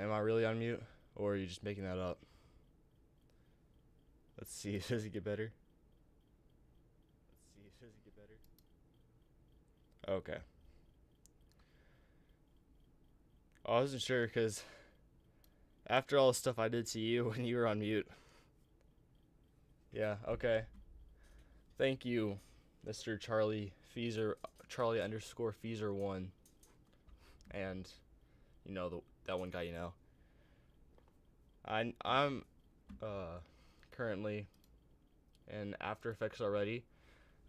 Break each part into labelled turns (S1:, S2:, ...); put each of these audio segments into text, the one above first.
S1: am I really on mute, or are you just making that up? Let's see. Does it get better? Okay. I wasn't sure because after all the stuff I did to you when you were on mute. Yeah. Okay. Thank you, Mr. Charlie underscore Feezer 1, and that one guy. I'm currently in After Effects already.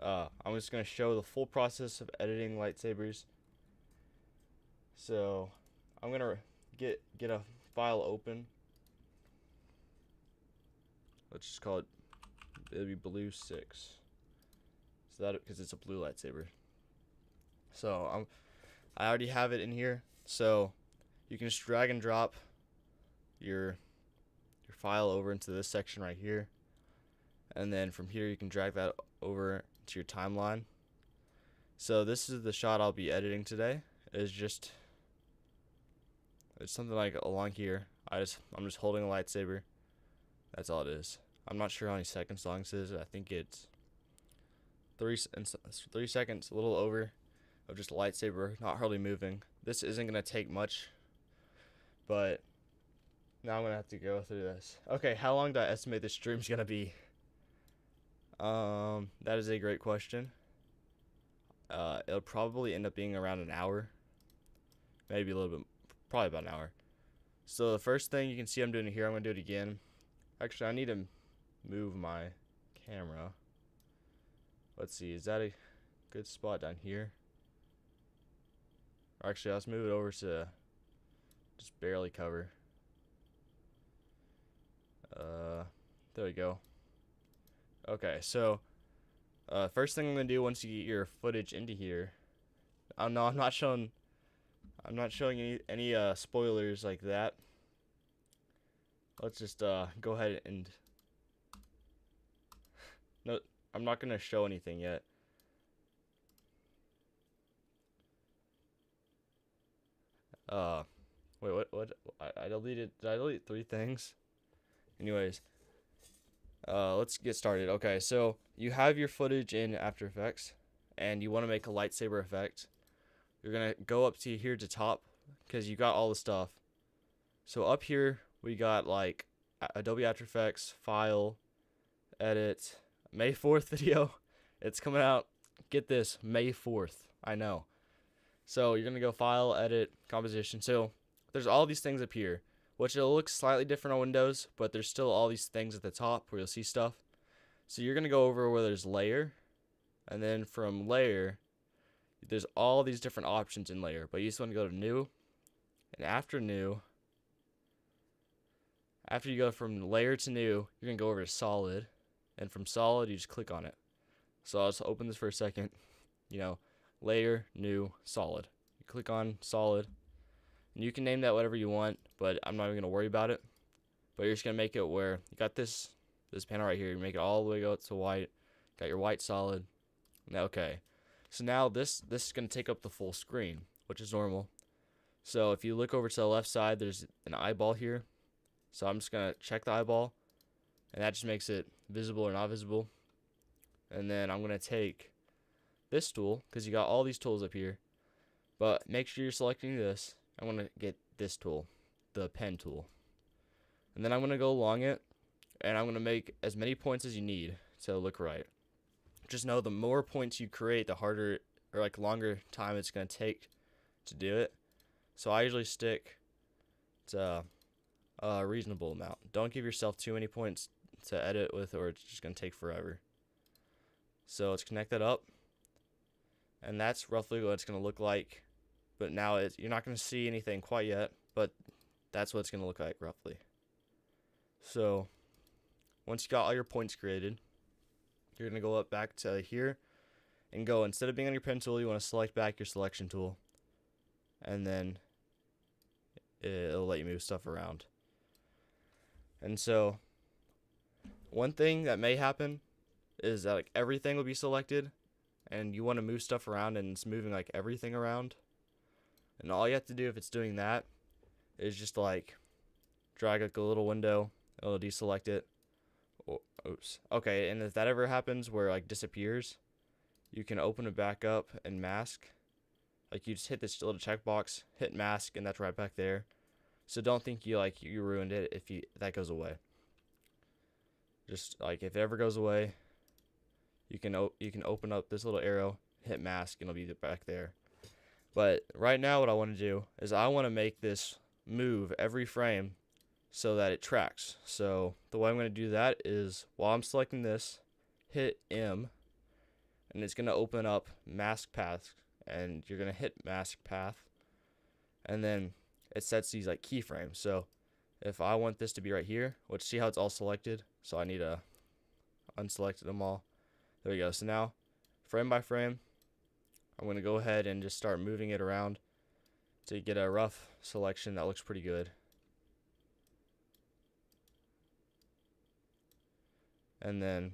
S1: I'm just gonna show the full process of editing lightsabers. So I'm gonna get a file open. Let's just call it. It'll be blue 6. So that because it's a blue lightsaber. So I already have it in here. So you can just drag and drop your file over into this section right here, and then from here you can drag that over to your timeline. So this is the shot I'll be editing today. It's something like along here. I'm just holding a lightsaber. That's all it is. I'm not sure how many seconds long this is. I think it's 3 seconds, a little over, of just a lightsaber, not hardly moving. This isn't gonna take much, but now I'm gonna have to go through this. Okay, how long do I estimate this stream's gonna be? That is a great question. It'll probably end up being around an hour, maybe a little bit, probably about an hour. So the first thing you can see I'm doing here, I'm gonna do it again. Actually, I need to move my camera. Let's see, is that a good spot down here? Actually, let's move it over to just barely cover. There we go. Okay, so first thing I'm gonna do once you get your footage into here. I'm not showing any spoilers like that. Let's just go ahead and no, I'm not gonna show anything yet. Wait, what? I deleted. Did I delete 3 things? Anyways, let's get started. Okay, so you have your footage in After Effects, and you want to make a lightsaber effect. You're gonna go up to here to top, because you got all the stuff. So up here we got like Adobe After Effects, File, Edit, May 4th video. It's coming out. Get this, May 4th. I know. So you're gonna go File, Edit, Composition. So there's all these things up here, which it'll look slightly different on Windows, but there's still all these things at the top where you'll see stuff. So you're gonna go over where there's Layer, and then from Layer, there's all these different options in Layer, but you just want to go to New, and after New, after you go from Layer to New, you're gonna go over to Solid, and from Solid you just click on it. So I'll just open this for a second. Layer, New, Solid. You click on Solid, and you can name that whatever you want, but I'm not even gonna worry about it. But you're just gonna make it where you got this panel right here. You make it all the way go to white. Got your white solid. Now, okay. So now this is gonna take up the full screen, which is normal. So if you look over to the left side, there's an eyeball here. So I'm just gonna check the eyeball, and that just makes it visible or not visible. And then I'm gonna take this tool, because you got all these tools up here, but make sure you're selecting this. I'm gonna get this tool, the pen tool, and then I'm gonna go along it, and I'm gonna make as many points as you need to look right. Just know the more points you create, the harder or like longer time it's gonna take to do it. So I usually stick to a reasonable amount. Don't give yourself too many points to edit with, or it's just gonna take forever. So let's connect that up, and that's roughly what it's gonna look like. But now you're not gonna see anything quite yet, but that's what it's gonna look like roughly. So once you got all your points created, you're gonna go up back to here and go, instead of being on your pen tool, you want to select back your selection tool, and then it'll let you move stuff around. And so one thing that may happen is that like everything will be selected, and you want to move stuff around, and it's moving like everything around. And all you have to do if it's doing that is just like drag like a little window, it'll deselect it. Oh, oops. Okay, and if that ever happens where like disappears, you can open it back up and mask. Like you just hit this little checkbox, hit mask, and that's right back there. So don't think you ruined it if that goes away. Just like if it ever goes away, you can open up this little arrow, hit mask, and it'll be back there. But right now what I want to do is I want to make this move every frame so that it tracks. So the way I'm going to do that is while I'm selecting this, hit M, and it's going to open up mask path, and you're going to hit mask path, and then it sets these like keyframes. So if I want this to be right here, which see how it's all selected, so I need to unselect them all. There we go. So now frame by frame, I'm going to go ahead and just start moving it around to get a rough selection that looks pretty good. And then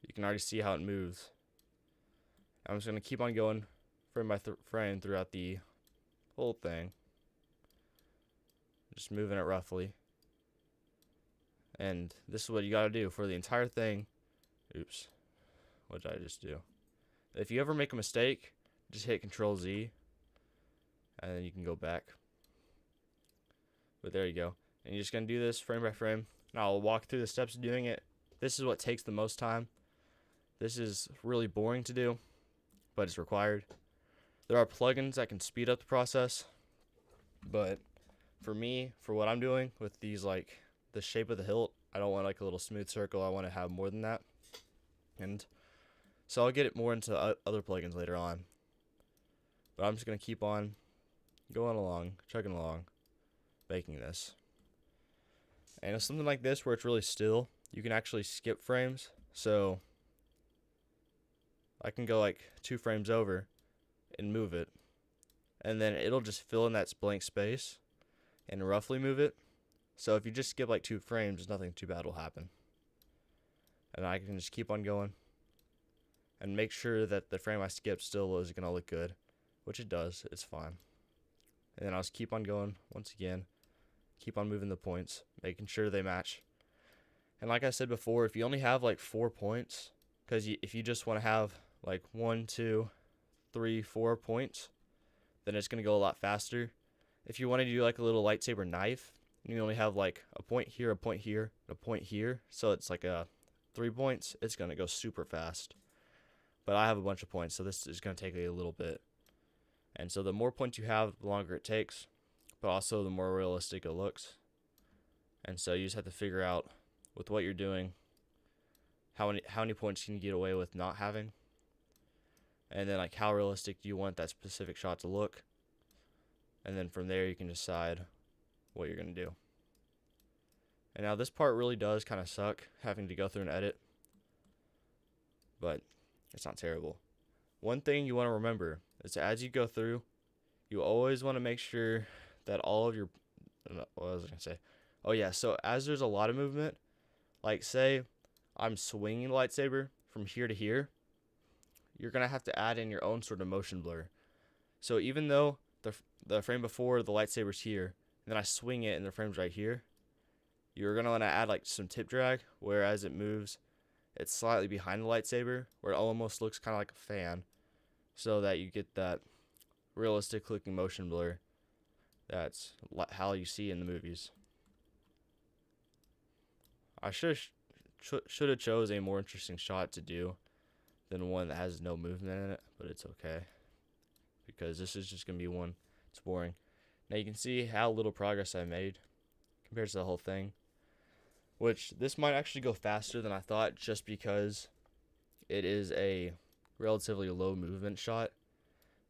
S1: you can already see how it moves. I'm just going to keep on going frame by frame throughout the whole thing. Just moving it roughly. And this is what you got to do for the entire thing. Oops. What did I just do? If you ever make a mistake, just hit Control Z. And then you can go back. But there you go. And you're just going to do this frame by frame. And I'll walk through the steps of doing it. This is what takes the most time. This is really boring to do, but it's required. There are plugins that can speed up the process. But for me, for what I'm doing with these, like the shape of the hilt, I don't want like a little smooth circle. I want to have more than that. And so I'll get it more into other plugins later on. But I'm just going to keep on going along, chugging along, making this. And if something like this where it's really still, you can actually skip frames. So I can go like 2 frames over and move it. And then it'll just fill in that blank space and roughly move it. So if you just skip like 2 frames, nothing too bad will happen. And I can just keep on going and make sure that the frame I skipped still is going to look good, which it does. It's fine. And then I'll just keep on going once again, keep on moving the points, making sure they match. And like I said before, if you only have like 4 points, because if you just want to have like 1, 2, 3, 4 points, then it's going to go a lot faster. If you want to do like a little lightsaber knife, and you only have like a point here, a point here, and a point here, so it's like 3 points, it's going to go super fast. But I have a bunch of points, so this is going to take a little bit. And so the more points you have, the longer it takes, but also the more realistic it looks. And so you just have to figure out with what you're doing, how many points can you get away with not having, and then like how realistic do you want that specific shot to look, and then from there you can decide what you're going to do. And now this part really does kind of suck, having to go through and edit, but it's not terrible. One thing you want to remember is that as you go through, you always want to make sure that all of your, what was I going to say? Oh yeah, so as there's a lot of movement, like say I'm swinging the lightsaber from here to here, you're going to have to add in your own sort of motion blur. So even though the frame before the lightsaber's here, and then I swing it and the frame's right here, you're going to want to add like some tip drag, where as it moves, it's slightly behind the lightsaber, where it almost looks kind of like a fan, so that you get that realistic looking motion blur. That's how you see in the movies. I should have chose a more interesting shot to do than one that has no movement in it, but it's okay, because this is just going to be one. It's boring. Now you can see how little progress I made compared to the whole thing, which this might actually go faster than I thought, just because it is a relatively low movement shot.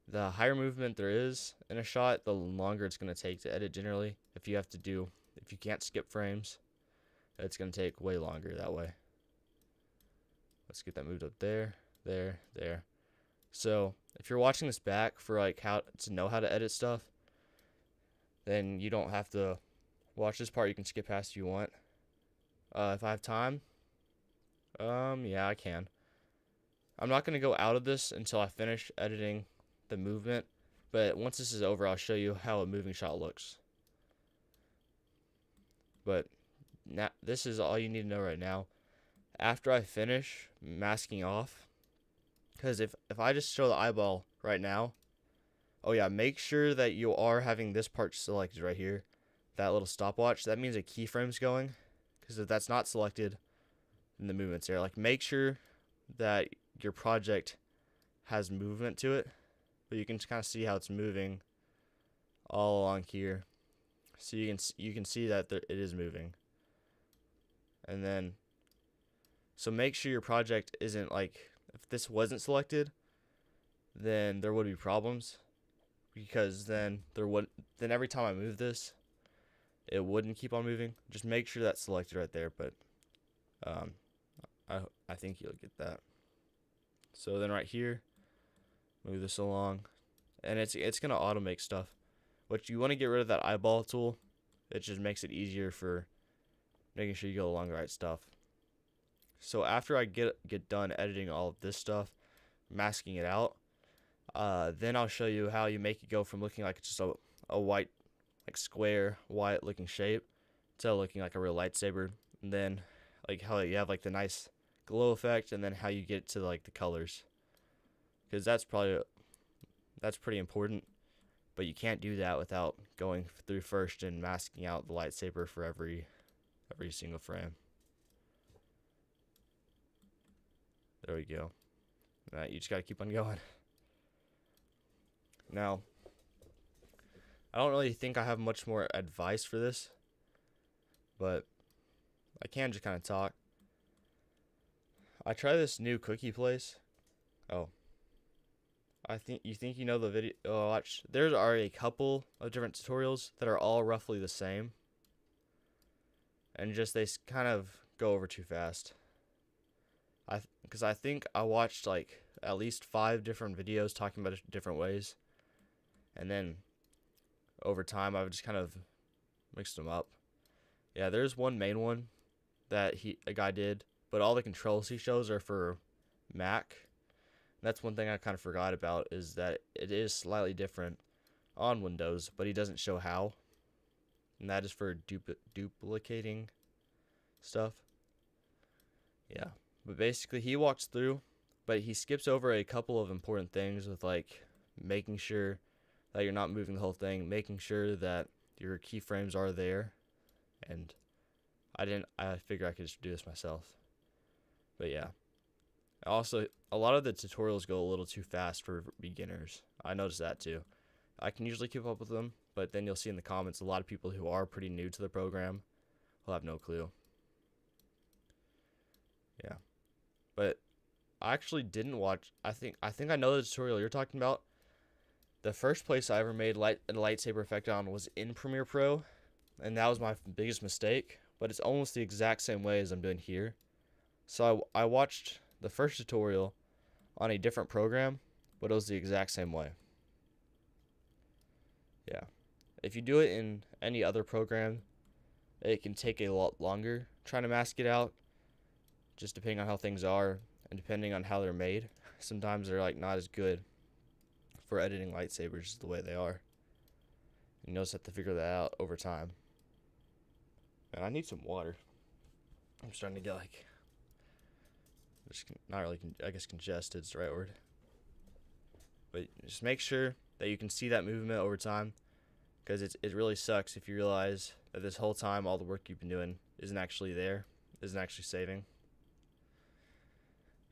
S1: The higher movement there is in a shot, the longer it's going to take to edit generally. If you can't skip frames, it's going to take way longer that way. Let's get that moved up there, there, there. So if you're watching this back for like how to know how to edit stuff, then you don't have to watch this part. You can skip past if you want. If I have time, yeah, I can. I'm not going to go out of this until I finish editing the movement, but once this is over, I'll show you how a moving shot looks. But now this is all you need to know right now. After I finish masking off, because if I just show the eyeball right now, oh yeah, make sure that you are having this part selected right here, that little stopwatch. That means a keyframe's going, because if that's not selected, then the movement's there. Like, make sure that your project has movement to it, but you can kind of see how it's moving all along here. So you can see that it is moving. And then, so make sure your project isn't like, if this wasn't selected, then there would be problems, because then then every time I move this, it wouldn't keep on moving. Just make sure that's selected right there. But I think you'll get that. So then right here, move this along, and it's gonna automate stuff. But you want to get rid of that eyeball tool. It just makes it easier for making sure you go along the right stuff. So after I get done editing all of this stuff, masking it out, then I'll show you how you make it go from looking like just a white, like square, white looking shape to looking like a real lightsaber. And then like how you have like the nice glow effect, and then how you get to like the colors, because that's pretty important. But you can't do that without going through first and masking out the lightsaber for every single frame. There we go. Alright, you just gotta keep on going. Now, I don't really think I have much more advice for this, but I can just kind of talk. I tried this new cookie place. Oh. You think you know the video. Oh, watch. There are a couple of different tutorials that are all roughly the same, and just they kind of go over too fast. Because I think I watched like at least 5 different videos talking about it different ways, and then over time I've just kind of mixed them up. Yeah, there's one main one that a guy did, but all the controls he shows are for Mac. That's one thing I kind of forgot about, is that it is slightly different on Windows, but he doesn't show how. And that is for duplicating stuff. Yeah, but basically he walks through, but he skips over a couple of important things, with like making sure that you're not moving the whole thing, making sure that your keyframes are there. And I figured I could just do this myself. But yeah. Also, a lot of the tutorials go a little too fast for beginners. I noticed that too. I can usually keep up with them, but then you'll see in the comments a lot of people who are pretty new to the program will have no clue. Yeah. But I actually didn't watch, I think I know the tutorial you're talking about. The first place I ever made a lightsaber effect on was in Premiere Pro, and that was my biggest mistake, but it's almost the exact same way as I'm doing here. So I watched the first tutorial on a different program, but it was the exact same way. Yeah. If you do it in any other program, it can take a lot longer trying to mask it out, just depending on how things are and depending on how they're made. Sometimes they're like not as good for editing lightsabers the way they are. You just have to figure that out over time. And I need some water. I'm starting to get like, just not really, I guess congested is the right word. But just make sure that you can see that movement over time, because it really sucks if you realize that this whole time all the work you've been doing isn't actually there, isn't actually saving.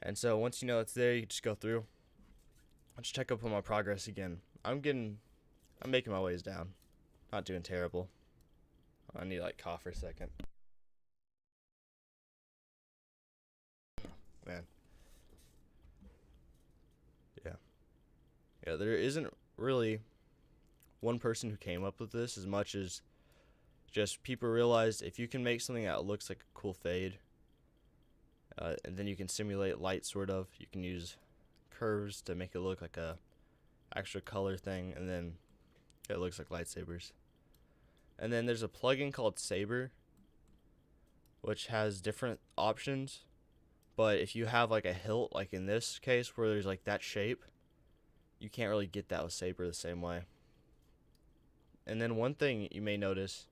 S1: And so once you know it's there, you just go through. Let's check up on my progress again. I'm making my ways down. Not doing terrible. I need to like cough for a second. Man. Yeah, there isn't really one person who came up with this, as much as just people realized if you can make something that looks like a cool fade, and then you can simulate light, sort of. You can use curves to make it look like a extra color thing, and then it looks like lightsabers. And then there's a plugin called Saber, which has different options. But if you have like a hilt, like in this case where there's like that shape, you can't really get that with Saber the same way. And then one thing you may notice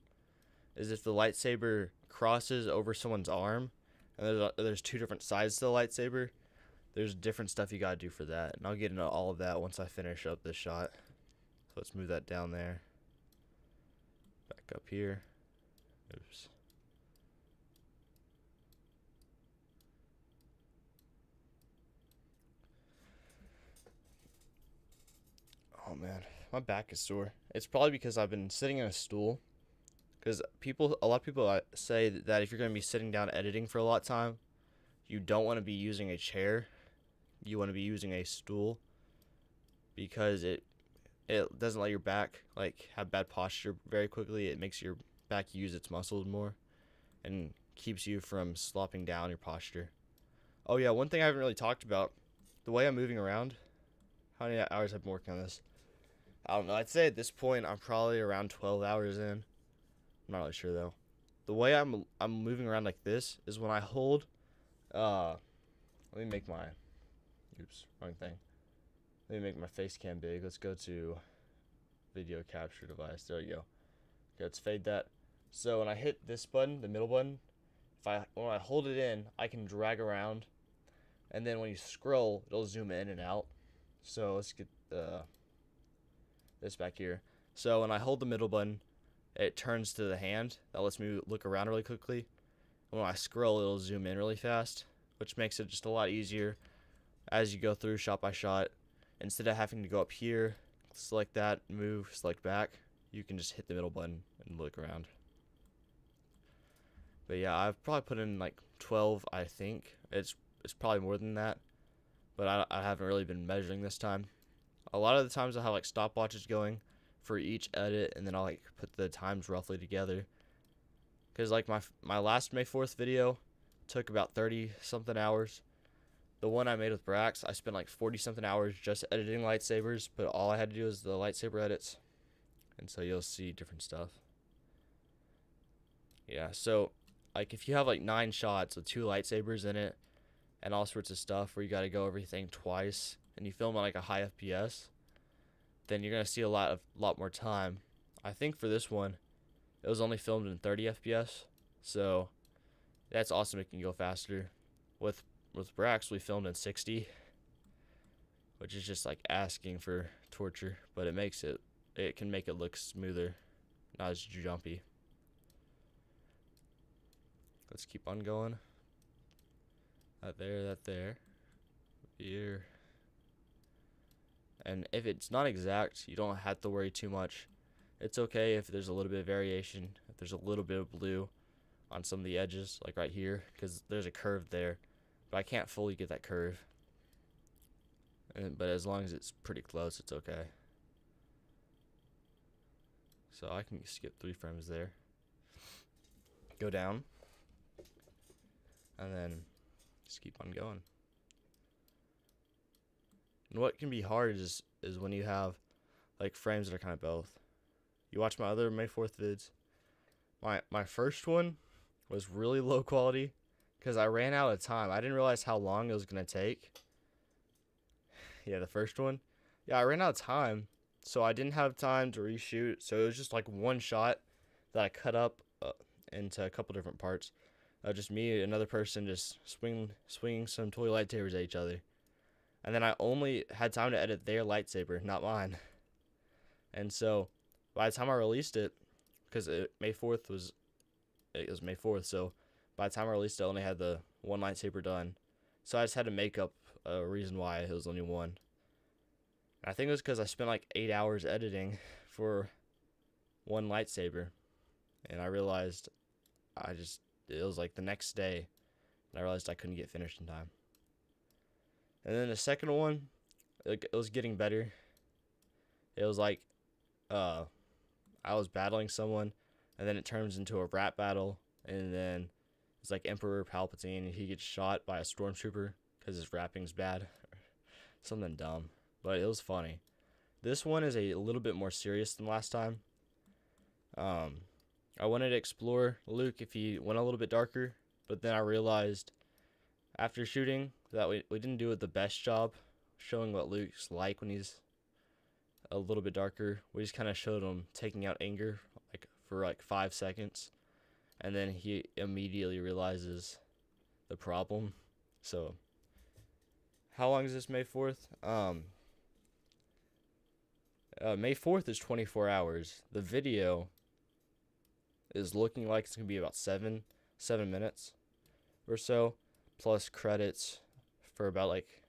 S1: is if the lightsaber crosses over someone's arm, and there's two different sides to the lightsaber, there's different stuff you gotta do for that. And I'll get into all of that once I finish up this shot. So let's move that down there. Back up here. Oops. Oh man, my back is sore. It's probably because I've been sitting in a stool. Because a lot of people say that if you're going to be sitting down editing for a lot of time, you don't want to be using a chair. You want to be using a stool, because it doesn't let your back like have bad posture very quickly. It makes your back use its muscles more, and keeps you from slopping down your posture. Oh yeah, one thing I haven't really talked about, the way I'm moving around. How many hours I've been working on this? I don't know. I'd say at this point I'm probably around 12 hours in. I'm not really sure though. The way I'm moving around like this is when I hold. Let me make my. Oops, wrong thing. Let me make my face cam big. Let's go to video capture device. There you go. Okay, let's fade that. So when I hit this button, the middle button, when I hold it in, I can drag around, and then when you scroll, it'll zoom in and out. So let's get this back here. So when I hold the middle button, it turns to the hand. That lets me look around really quickly. When I scroll, it'll zoom in really fast, which makes it just a lot easier as you go through shot by shot. Instead of having to go up here, select that, move, select back, you can just hit the middle button and look around. But yeah, I've probably put in like 12, I think. It's probably more than that, but I haven't really been measuring this time. A lot of the times I have like stopwatches going for each edit, and then I'll like put the times roughly together. Because like my last May 4th video took about 30 something hours. The one I made with Brax, I spent like 40 something hours just editing lightsabers, but all I had to do was the lightsaber edits. And so you'll see different stuff. Yeah, so like if you have like 9 shots with 2 lightsabers in it and all sorts of stuff where you got to go everything twice, and you film at like a high FPS, then you're gonna see a lot more time. I think for this one, it was only filmed in 30 FPS, so that's awesome. It can go faster. With Brax, we filmed in 60, which is just like asking for torture, but it can make it look smoother, not as jumpy. Let's keep on going. That there, here. And if it's not exact, you don't have to worry too much. It's okay if there's a little bit of variation, if there's a little bit of blue on some of the edges, like right here, because there's a curve there, but I can't fully get that curve. But as long as it's pretty close, it's okay. So I can skip 3 frames there. Go down. And then just keep on going. And what can be hard is when you have like frames that are kind of both. You watch my other May 4th vids. My first one was really low quality because I ran out of time. I didn't realize how long it was going to take. Yeah, the first one. Yeah, I ran out of time, so I didn't have time to reshoot. So it was just like one shot that I cut up into a couple different parts. Just me and another person just swinging some toy lightsabers at each other. And then I only had time to edit their lightsaber, not mine. And so by the time I released it, because May 4th was May 4th, so by the time I released it, I only had the one lightsaber done. So I just had to make up a reason why it was only one. And I think it was because I spent like 8 hours editing for one lightsaber. And I realized it was like the next day, and I realized I couldn't get finished in time. And then the second one, it was getting better. It was like, I was battling someone, and then it turns into a rap battle, and then it's like Emperor Palpatine, and he gets shot by a stormtrooper because his rapping's bad. Something dumb, but it was funny. This one is a little bit more serious than last time. I wanted to explore Luke if he went a little bit darker, but then I realized after shooting that we didn't do it the best job showing what Luke's like when he's a little bit darker. We just kind of showed him taking out anger for 5 seconds, and then he immediately realizes the problem. So, how long is this May 4th? May 4th is 24 hours. The video is looking like it's going to be about 7 minutes or so, plus credits for about like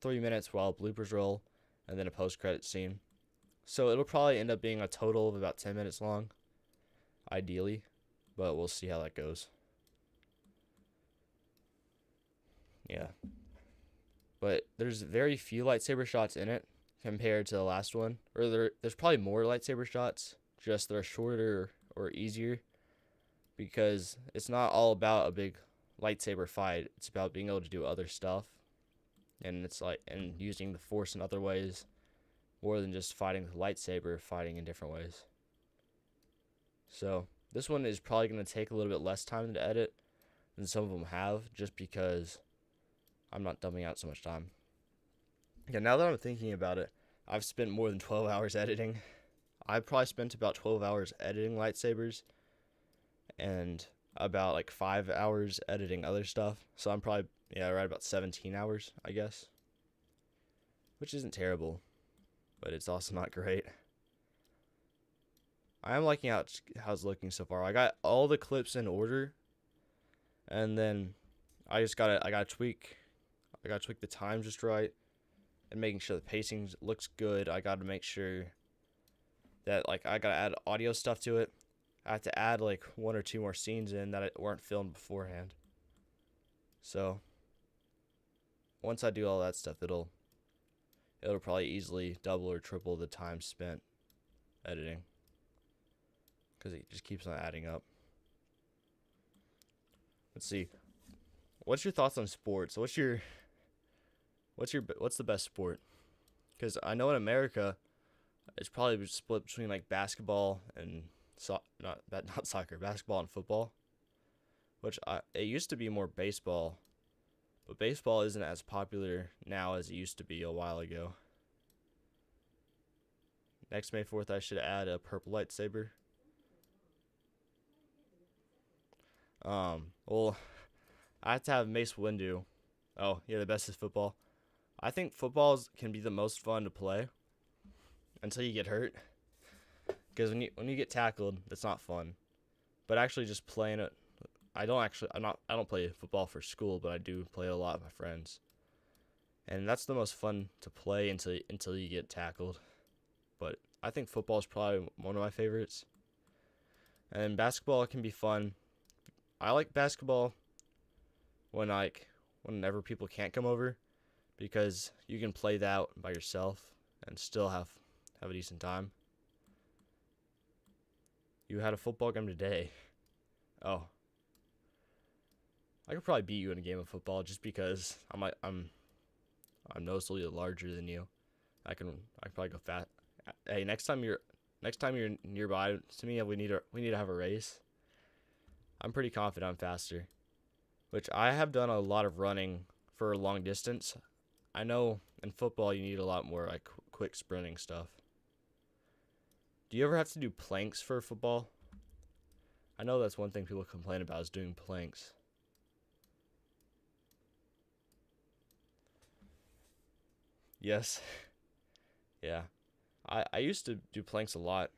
S1: 3 minutes while bloopers roll, and then a post-credit scene. So it'll probably end up being a total of about 10 minutes long, ideally, but we'll see how that goes. Yeah. But there's very few lightsaber shots in it compared to the last one. Or there's probably more lightsaber shots, just they're shorter or easier, because it's not all about a big lightsaber fight. It's about being able to do other stuff, and it's like and using the Force in other ways, more than just fighting with lightsaber, fighting in different ways. So this one is probably going to take a little bit less time to edit than some of them have, just because I'm not dumbing out so much time. Yeah, now that I'm thinking about it, I've spent more than 12 hours editing. I probably spent about 12 hours editing lightsabers and about like 5 hours editing other stuff. So I'm probably, right about 17 hours, I guess. Which isn't terrible, but it's also not great. I am liking how it's looking so far. I got all the clips in order, and then I gotta tweak the time just right, and making sure the pacing looks good. I gotta make sure that I gotta add audio stuff to it. I have to add like 1 or 2 more scenes in that weren't filmed beforehand. So once I do all that stuff, it'll probably easily double or triple the time spent editing, because it just keeps on adding up. Let's see. What's your thoughts on sports? What's the best sport? Because I know in America, it's probably split between like basketball and not soccer, basketball and football. It used to be more baseball, but baseball isn't as popular now as it used to be a while ago. Next May 4th, I should add a purple lightsaber. Well, I have to have Mace Windu. Oh, yeah, the best is football. I think football can be the most fun to play until you get hurt. Because when you get tackled, it's not fun. But actually just playing it, I don't play football for school, but I do play it a lot with my friends. And that's the most fun to play until you get tackled. But I think football is probably one of my favorites. And basketball can be fun. I like basketball whenever people can't come over, because you can play that by yourself and still have a decent time. You had a football game today. Oh. I could probably beat you in a game of football just because I'm noticeably larger than you. I can probably go fast. Hey, next time you're nearby to me, we need to have a race. I'm pretty confident I'm faster, which I have done a lot of running for long distance. I know in football you need a lot more like quick sprinting stuff. Do you ever have to do planks for football? I know that's one thing people complain about, is doing planks. Yes. Yeah. I used to do planks a lot.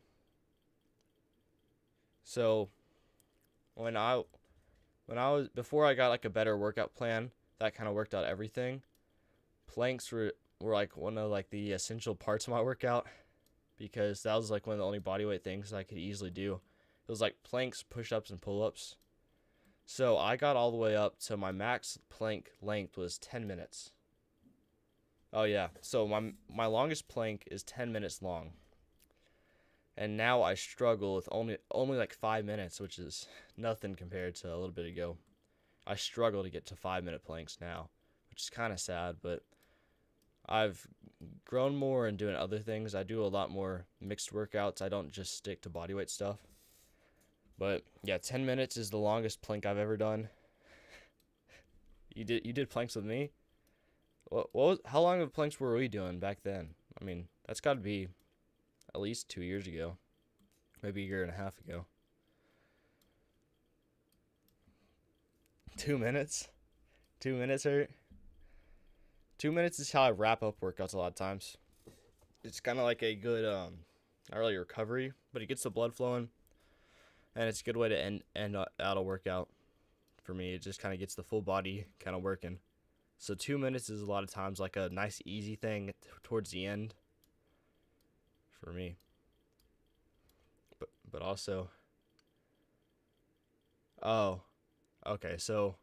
S1: So when I was before I got like a better workout plan that kind of worked out everything, planks were like one of like the essential parts of my workout, because that was like one of the only bodyweight things I could easily do. It was like planks, push-ups, and pull-ups. So I got all the way up to my max plank length was 10 minutes. Oh yeah, so my longest plank is 10 minutes long. And now I struggle with only like 5 minutes, which is nothing compared to a little bit ago. I struggle to get to 5-minute planks now, which is kind of sad, but I've grown more and doing other things. I do a lot more mixed workouts. I don't just stick to bodyweight stuff. But yeah, 10 minutes is the longest plank I've ever done. You did planks with me? How long of planks were we doing back then? I mean, that's got to be at least 2 years ago, maybe a year and a half ago. 2 minutes? 2 minutes hurt? 2 minutes is how I wrap up workouts a lot of times. It's kind of like a good, not really recovery, but it gets the blood flowing, and it's a good way to end out a workout. For me, it just kind of gets the full body kind of working. So 2 minutes is a lot of times like a nice easy thing towards the end for me. But also, oh, okay, so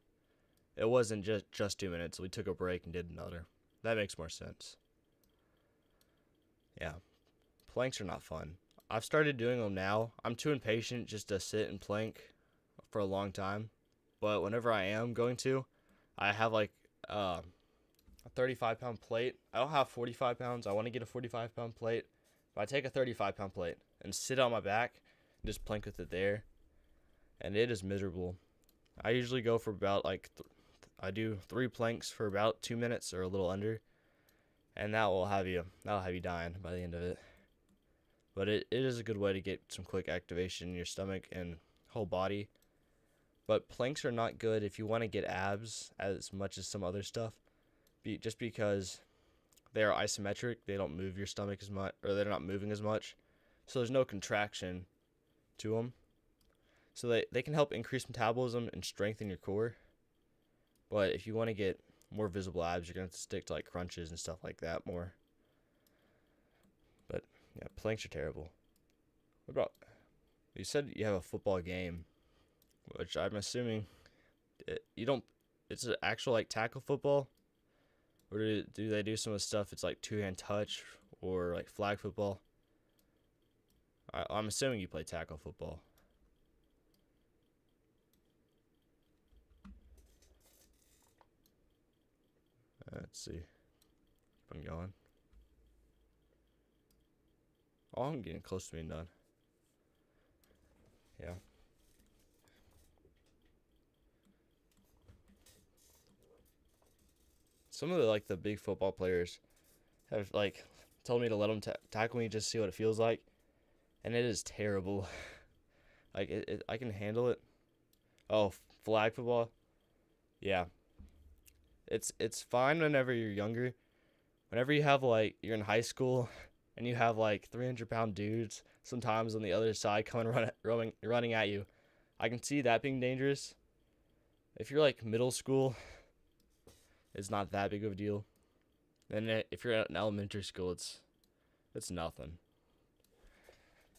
S1: it wasn't just 2 minutes. We took a break and did another. That makes more sense. Yeah, planks are not fun. I've started doing them now. I'm too impatient just to sit and plank for a long time. But whenever I am going to, I have like a 35-pound plate. I don't have 45 pounds. I want to get a 45-pound plate. But I take a 35-pound plate and sit on my back and just plank with it there. And it is miserable. I usually go for about I do 3 planks for about 2 minutes or a little under. And that'll have you dying by the end of it. But it is a good way to get some quick activation in your stomach and whole body. But planks are not good if you want to get abs as much as some other stuff. Just because they are isometric, they don't move your stomach as much, or they're not moving as much. So there's no contraction to them. So they can help increase metabolism and strengthen your core. But if you want to get more visible abs, you're going to have to stick to like crunches and stuff like that more. But yeah, planks are terrible. What about, you said you have a football game, which I'm assuming it's an actual like tackle football? Or do they do some of the stuff it's like two-hand touch or like flag football? I'm assuming you play tackle football. Let's see. Keep on going. Oh, I'm getting close to being done. Yeah. Some of the big football players have like told me to let them tackle me just to see what it feels like, and it is terrible. Like I can handle it. Oh, flag football. Yeah. It's fine whenever you're younger. Whenever you have you're in high school and you have 300-pound dudes sometimes on the other side coming running at you, I can see that being dangerous. If you're middle school, it's not that big of a deal. And if you're in elementary school, it's nothing.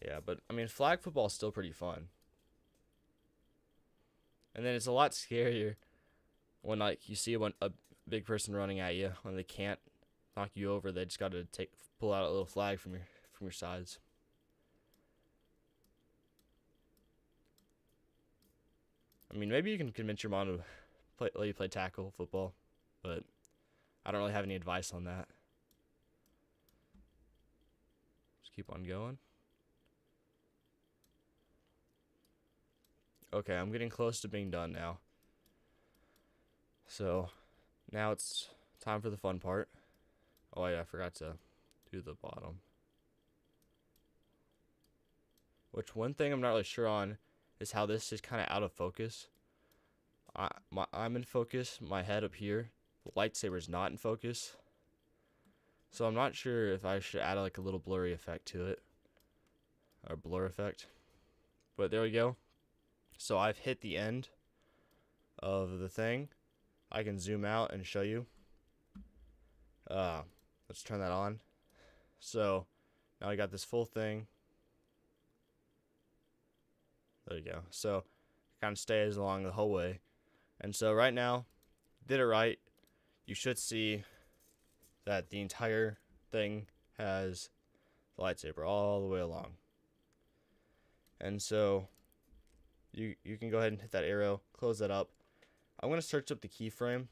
S1: Yeah, but I mean, flag football is still pretty fun. And then it's a lot scarier when you see a big person running at you when they can't knock you over. They just got to pull out a little flag from your sides. I mean, maybe you can convince your mom to let you play tackle football, but I don't really have any advice on that. Just keep on going. Okay, I'm getting close to being done now. So, now it's time for the fun part. Oh yeah, I forgot to do the bottom. Which one thing I'm not really sure on is how this is kind of out of focus. I'm in focus, my head up here. The lightsaber is not in focus. So I'm not sure if I should add a little blurry effect to it. Or blur effect. But there we go. So I've hit the end of the thing. I can zoom out and show you. Let's turn that on. So now I got this full thing. There you go. So it kind of stays along the whole way. And so right now, did it right. You should see that the entire thing has the lightsaber all the way along. And so you can go ahead and hit that arrow, close that up. I'm going to search up the keyframe.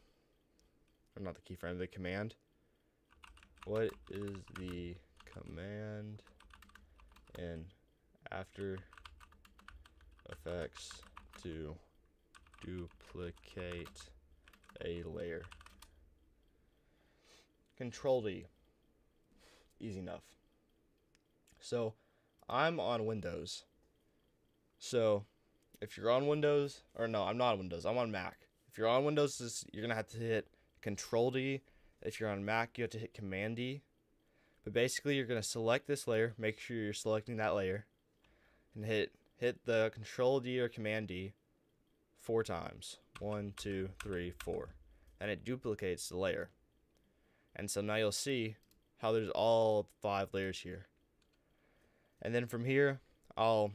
S1: Or not the keyframe, the command. What is the command in After Effects to duplicate a layer? Control D. Easy enough. So I'm on Windows. So if you're on Windows, or no, I'm not on Windows, I'm on Mac. If you're on Windows, you're gonna have to hit Control D. If you're on Mac, you have to hit Command D. But basically, you're gonna select this layer. Make sure you're selecting that layer, and hit the Control D or Command D 4 times. 1, 2, 3, 4, and it duplicates the layer. And so now you'll see how there's all 5 layers here. And then from here, I'll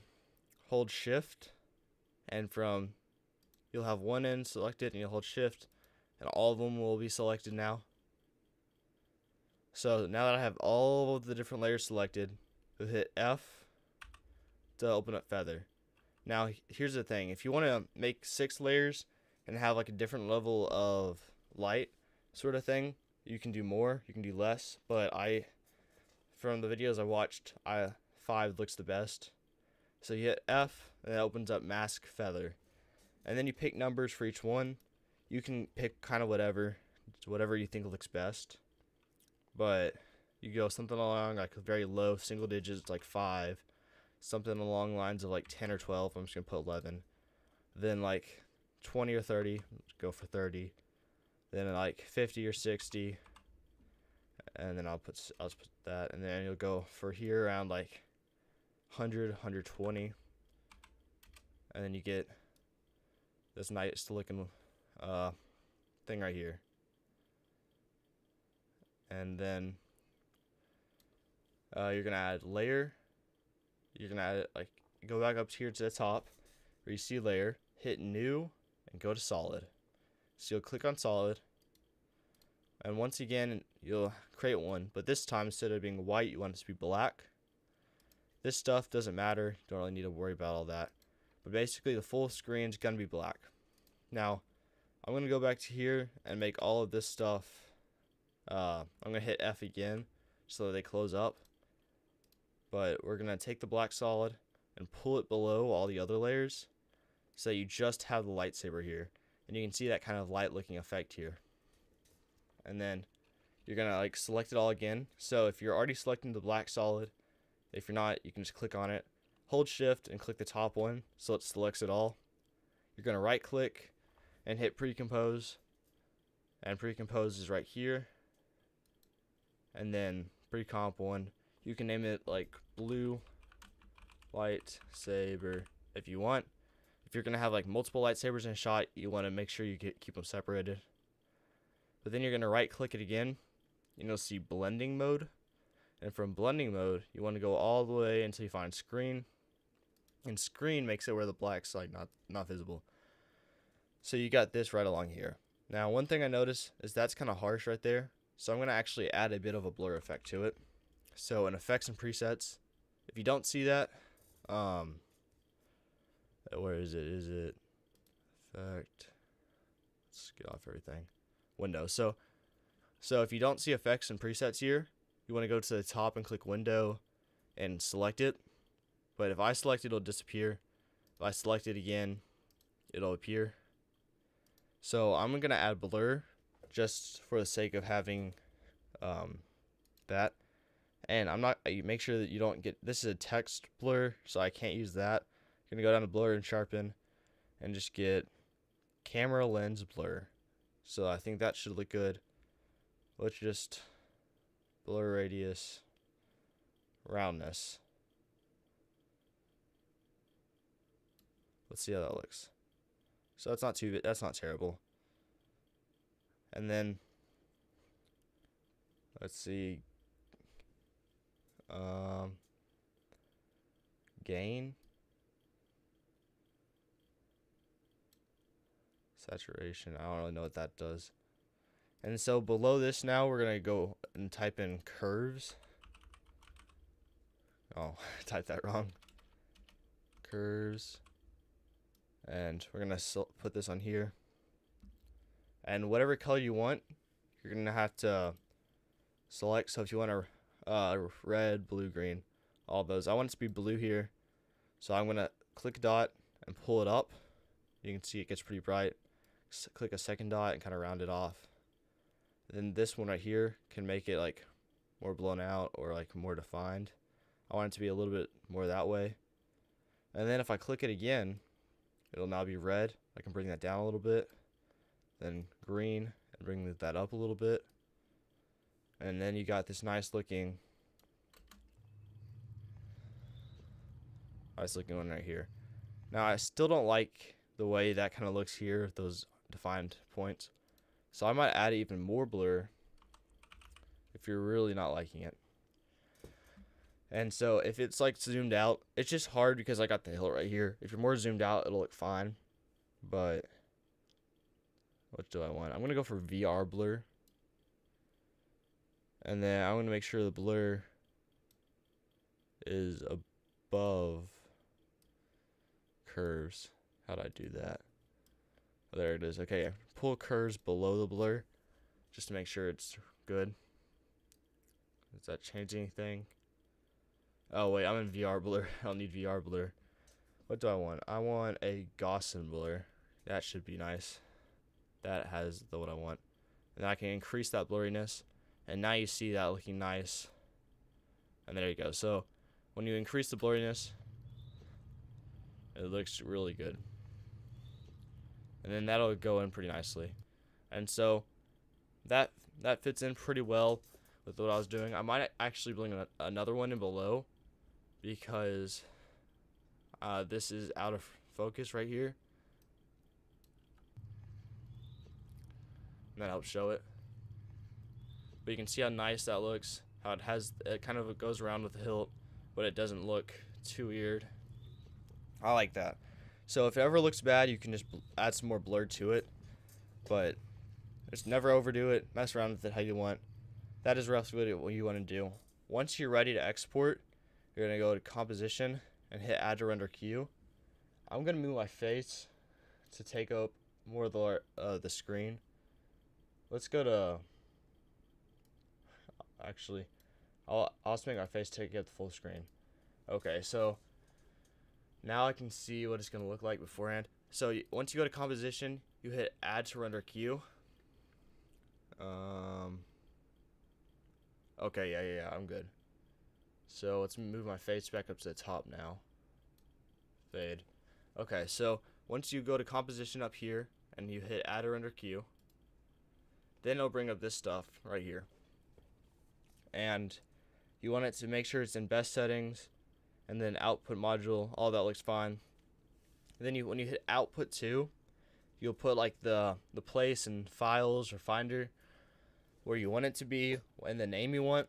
S1: hold Shift, and you'll have one end selected, and you'll hold Shift, and all of them will be selected now. So now that I have all of the different layers selected, you'll hit F to open up Feather. Now here's the thing: if you want to make 6 layers and have like a different level of light sort of thing, you can do more, you can do less. But from the videos I watched, 5 looks the best. So you hit F, and that opens up Mask Feather, and then you pick numbers for each one. You can pick kind of whatever you think looks best, but you go something along like very low single digits, like 5, something along the lines of like 10 or 12. I'm just gonna put 11. Then like 20 or 30, go for 30. Then like 50 or 60, and then I'll just put that, and then you'll go for here around like 100, 120, and then you get this nice looking thing right here. And then you're gonna add layer. You're gonna add it, like, go back up here to the top where you see layer, hit new, and go to solid. So you'll click on solid, and once again you'll create one, but this time instead of being white, you want it to be black. This stuff doesn't matter, don't really need to worry about all that, but basically the full screen is gonna be black. Now I'm gonna go back to here and make all of this stuff. I'm gonna hit F again so that they close up, but we're gonna take the black solid and pull it below all the other layers so that you just have the lightsaber here, and you can see that kind of light looking effect here. And then you're gonna like select it all again. So if you're already selecting the black solid, if you're not, you can just click on it, hold Shift, and click the top one so it selects it all. You're gonna right click and hit pre-compose, and pre-compose is right here. And then pre-comp one, you can name it like blue lightsaber if you want. If you're gonna have like multiple lightsabers in a shot, you want to make sure you keep them separated. But then you're gonna right click it again, and you'll see blending mode. And from blending mode, you want to go all the way until you find screen. And screen makes it where the black's like not visible. So you got this right along here. Now one thing I noticed is that's kind of harsh right there. So I'm gonna actually add a bit of a blur effect to it. So in effects and presets, if you don't see that, where is it? Is it effect? Let's get off everything. Window. So if you don't see effects and presets here, you want to go to the top and click window and select it. But if I select it, it'll disappear. If I select it again, it'll appear. So I'm gonna add blur just for the sake of having that. And you make sure that you don't get, this is a text blur, so I can't use that. I'm gonna go down to blur and sharpen and just get camera lens blur. So I think that should look good. Let's just blur radius roundness. Let's see how that looks. So that's not terrible. And then let's see, gain, saturation, I don't really know what that does. And so below this now we're gonna go and type in curves. Oh, I typed that wrong. Curves. And we're gonna put this on here. And whatever color you want, you're gonna have to select. So if you want a red, blue, green, all those. I want it to be blue here. So I'm gonna click dot and pull it up. You can see it gets pretty bright. Click a second dot and kind of round it off. Then this one right here can make it like more blown out or like more defined. I want it to be a little bit more that way. And then if I click it again, it'll now be red. I can bring that down a little bit. then green, and bring that up a little bit. And then you got this nice looking one right here. Now I still don't like the way that kind of looks here, those defined points. So I might add even more blur if you're really not liking it. And so if it's like zoomed out, it's just hard because I got the hill right here. If you're more zoomed out, it'll look fine. But what do I want? I'm going to go for VR blur. And then I'm going to make sure the blur is above curves. How do I do that? Oh, there it is. Okay, pull curves below the blur just to make sure it's good. Does that change anything? Oh wait, I'm in VR blur. I don't need VR blur. What do I want? I want a Gaussian blur. That should be nice. That has what I want. And I can increase that blurriness. And now you see that looking nice. And there you go. So when you increase the blurriness, it looks really good. And then that'll go in pretty nicely. And so that fits in pretty well with what I was doing. I might actually bring another one in below because this is out of focus right here. And that helps show it. But you can see how nice that looks. How it kind of goes around with the hilt, but it doesn't look too weird. I like that. So if it ever looks bad, you can just add some more blur to it. But just never overdo it. Mess around with it how you want. That is roughly what you want to do. Once you're ready to export, you're going to go to composition and hit add to render queue. I'm going to move my face to take up more of the screen. Let's go to, actually, I'll also make my face take up the full screen. Okay, so now I can see what it's going to look like beforehand. So once you go to composition, you hit add to render queue. Okay, yeah, I'm good. So let's move my face back up to the top now. Fade. Okay, so once you go to composition up here and you hit add to render queue, then it'll bring up this stuff right here. And you want it to make sure it's in best settings, and then output module, all that looks fine. And then when you hit output 2, you'll put like the place and files or finder where you want it to be and the name you want.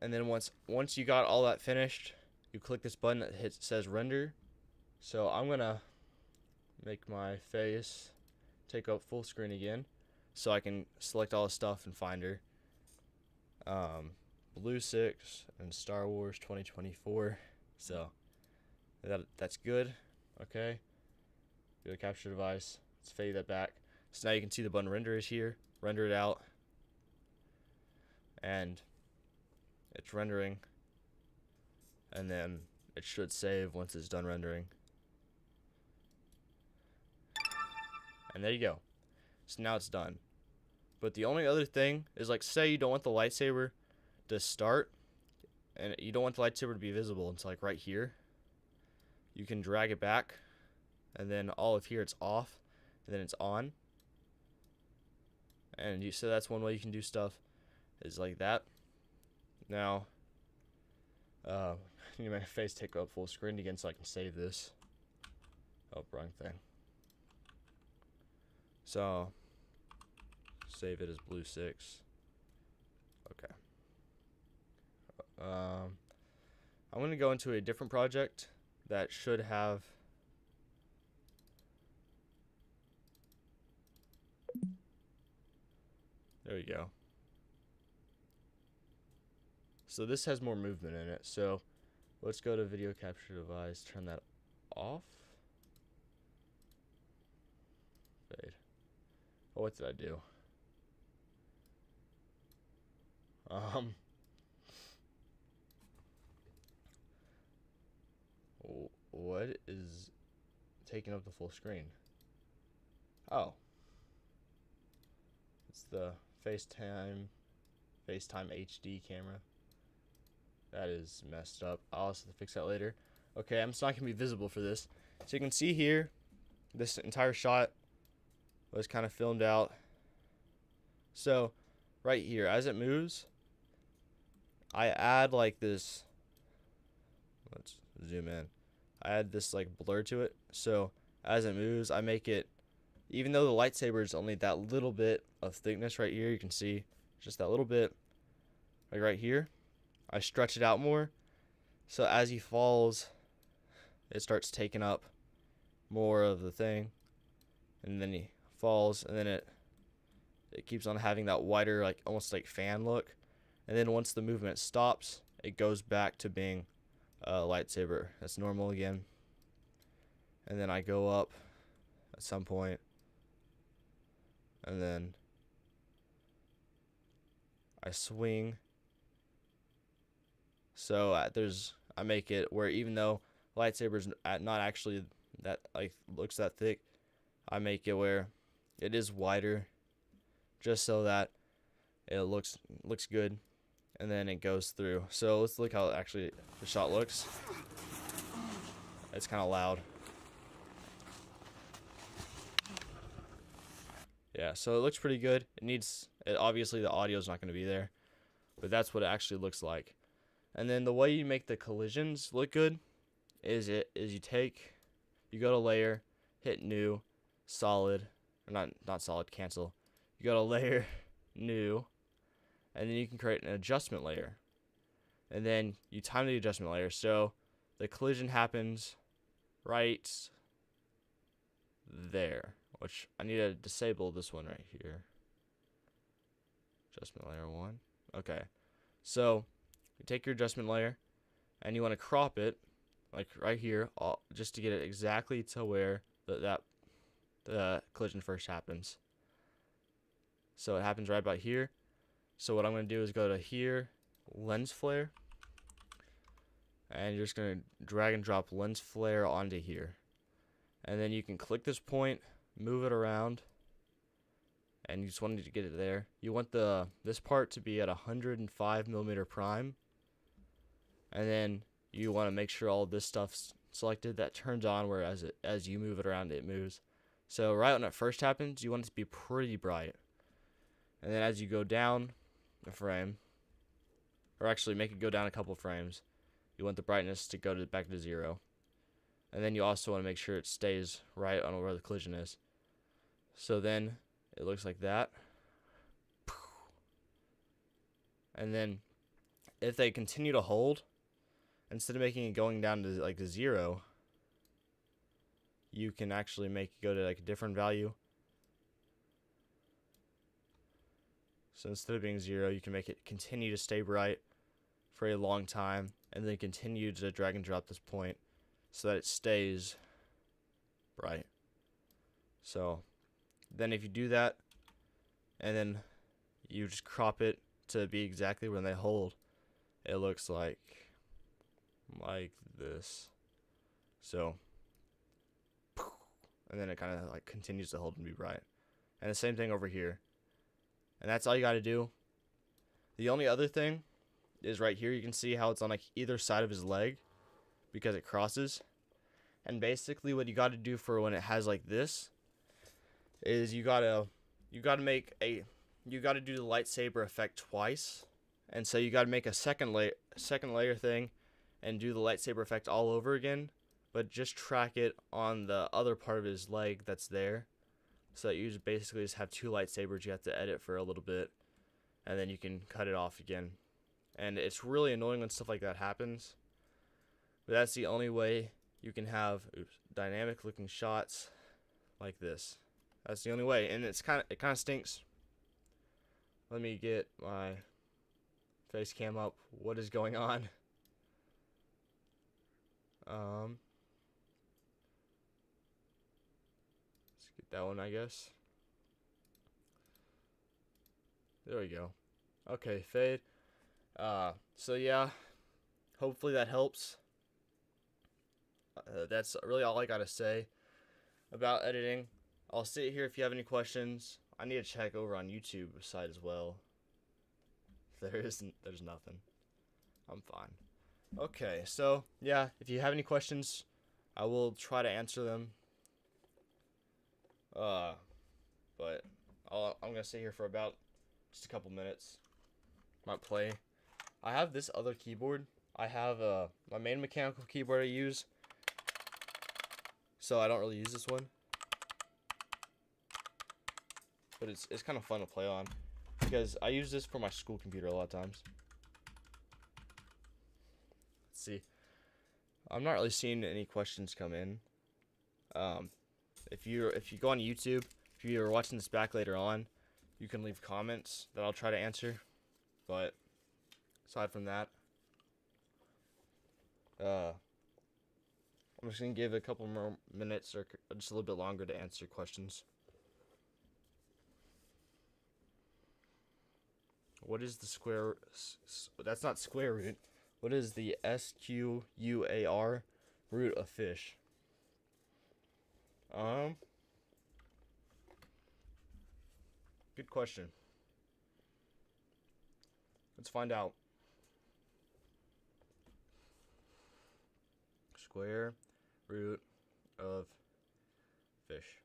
S1: And then once you got all that finished, you click this button that says render. So I'm gonna make my face take up full screen again so I can select all the stuff in finder. Blue 6 and Star Wars 2024. So that's good. Okay. Go to capture device. Let's fade that back. So now you can see the button render is here. Render it out. And it's rendering. And then it should save once it's done rendering. And there you go. So now it's done. But the only other thing is, like, say you don't want the lightsaber to start and you don't want the lightsaber to be visible. It's like right here. You can drag it back and then all of here it's off and then it's on. And so that's one way you can do stuff, is like that. Now you my face take up full screen again so I can save this. Oh, wrong thing. So save it as blue 6. Okay. I'm going to go into a different project that should have there we go. So this has more movement in it. So let's go to video capture device, turn that off. Fade. Oh, what did I do? What is taking up the full screen? Oh, it's the FaceTime HD camera. That is messed up. I'll also fix that later. Okay, I'm just not gonna be visible for this. So you can see here, this entire shot was kind of filmed out So right here, as it moves, I add like this. Let's zoom in. I add this like blur to it. So as it moves, I make it, even though the lightsaber is only that little bit of thickness right here, you can see just that little bit, like right here, I stretch it out more. So as he falls, it starts taking up more of the thing, and then he falls, and then it keeps on having that wider, like almost like fan look. And then once the movement stops, it goes back to being a lightsaber that's normal again. And then I go up at some point, and then I swing. So I make it where even though lightsaber's not actually that like looks that thick, I make it where it is wider, just so that it looks good, and then it goes through. So let's look how actually the shot looks. It's kind of loud. Yeah, so it looks pretty good. Obviously the audio is not going to be there, but that's what it actually looks like. And then the way you make the collisions look good is you go to layer, hit new, solid, or not solid, cancel. You go to layer, new, and then you can create an adjustment layer. And then you time the adjustment layer so the collision happens right there, which I need to disable this one right here. Adjustment layer 1. Okay. So you take your adjustment layer and you want to crop it like right here, just to get it exactly to where the collision first happens. So it happens right about here. So what I'm going to do is go to here, lens flare, and you're just going to drag and drop lens flare onto here. And then you can click this point, move it around, and you just wanted to get it there. You want this part to be at 105mm prime, and then you want to make sure all this stuff's selected. That turns on, where as you move it around, it moves. So right when it first happens, you want it to be pretty bright, and then as you go down a frame, or actually make it go down a couple frames, you want the brightness to go back to 0. And then you also want to make sure it stays right on where the collision is. So then it looks like that. And then if they continue to hold, instead of making it going down to like the 0, you can actually make it go to like a different value. So instead of being 0, you can make it continue to stay bright for a long time, and then continue to drag and drop this point so that it stays bright. So then if you do that, and then you just crop it to be exactly when they hold, it looks like this. So, and then it kind of like continues to hold and be bright. And the same thing over here. And that's all you got to do. The only other thing is right here. You can see how it's on like either side of his leg because it crosses. And basically what you got to do for when it has like this is you got to do the lightsaber effect twice. And so you got to make a second layer thing and do the lightsaber effect all over again, but just track it on the other part of his leg that's there. So that you basically just have 2 lightsabers you have to edit for a little bit, and then you can cut it off again. And it's really annoying when stuff like that happens, but that's the only way you can have dynamic looking shots like this. That's the only way, and it kind of stinks. Let me get my face cam up. What is going on? Let's get that one, I guess. There we go. Okay, fade. So yeah, hopefully that helps. That's really all I gotta say about editing. I'll sit here if you have any questions. I need to check over on YouTube side as well. There's nothing. I'm fine. Okay, so yeah, if you have any questions, I will try to answer them. But I'm gonna sit here for about just a couple minutes. Might play. I have this other keyboard. I have my main mechanical keyboard I use, so I don't really use this one. But it's kind of fun to play on because I use this for my school computer a lot of times. Let's see. I'm not really seeing any questions come in. If you go on YouTube, if you are watching this back later on, you can leave comments that I'll try to answer. But aside from that, I'm just gonna give a couple more minutes or just a little bit longer to answer questions. What is the square? That's not square root. What is the SQUAR root of fish? Good question. Let's find out. Square root of fish.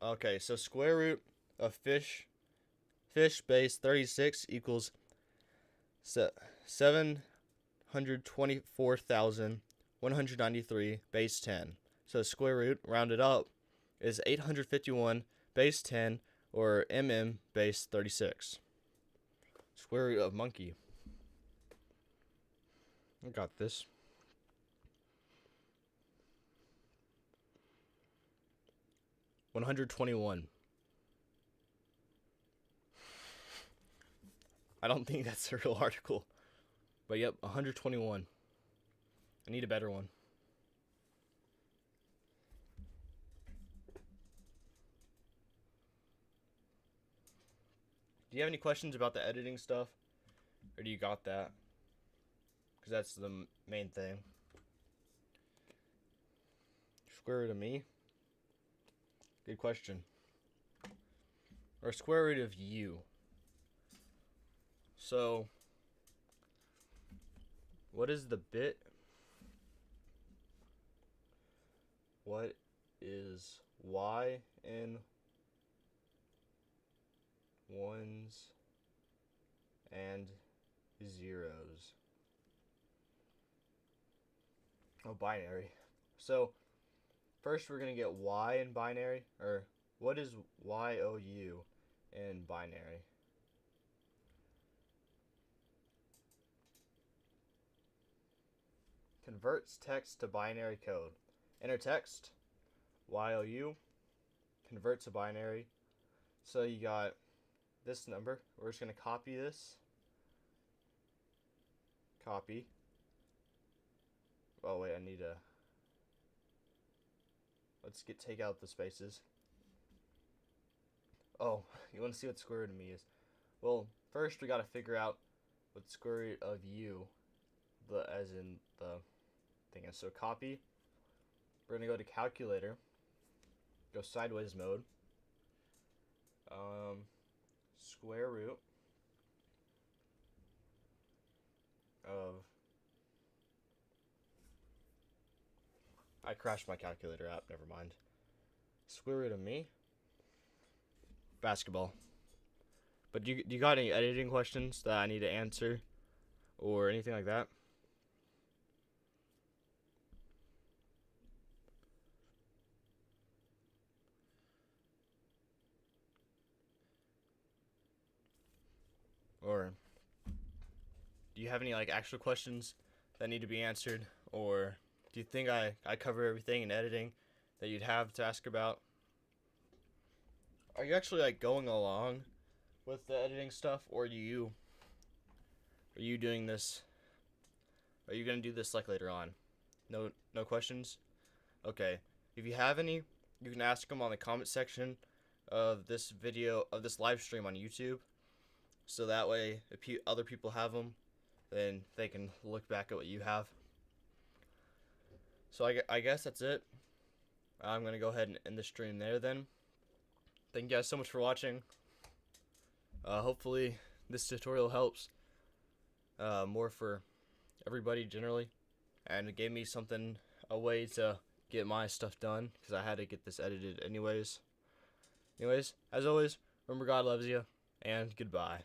S1: Okay, so square root of fish base 36 equals 724,193 base 10. So square root rounded up is 851 base 10, or base 36. Square root of monkey. I got this. $121. I don't think that's a real article. But yep, 121. I need a better one. Do you have any questions about the editing stuff? Or do you got that? Because that's the main thing. Square root of me? Good question. Or square root of you? So, what is the bit? What is y in ones and zeros? Oh, binary. So, first we're going to get y in binary, or what is YOU in binary? Converts text to binary code. Enter text, YOU, convert to binary. So you got this number. We're just going to copy this. Copy. Oh wait, I need to... Let's take out the spaces. Oh, you want to see what square root of me is? Well, first we got to figure out what square root of you, as in the thing is. So copy. We're going to go to calculator. Go sideways mode. Square root of... I crashed my calculator app, never mind. Square root of me? Basketball. But do you got any editing questions that I need to answer? Or anything like that? Or do you have any like actual questions that need to be answered? Or do you think I cover everything in editing that you'd have to ask about? Are you actually like going along with the editing stuff, or are you doing this? Are you gonna do this like later on? No questions? Okay. If you have any, you can ask them on the comment section of this video, of this live stream on YouTube. So that way, if other people have them, then they can look back at what you have. So I guess that's it. I'm going to go ahead and end the stream there then. Thank you guys so much for watching. Hopefully this tutorial helps more for everybody generally. And it gave me a way to get my stuff done, because I had to get this edited anyways. Anyways, as always, remember God loves you, and goodbye.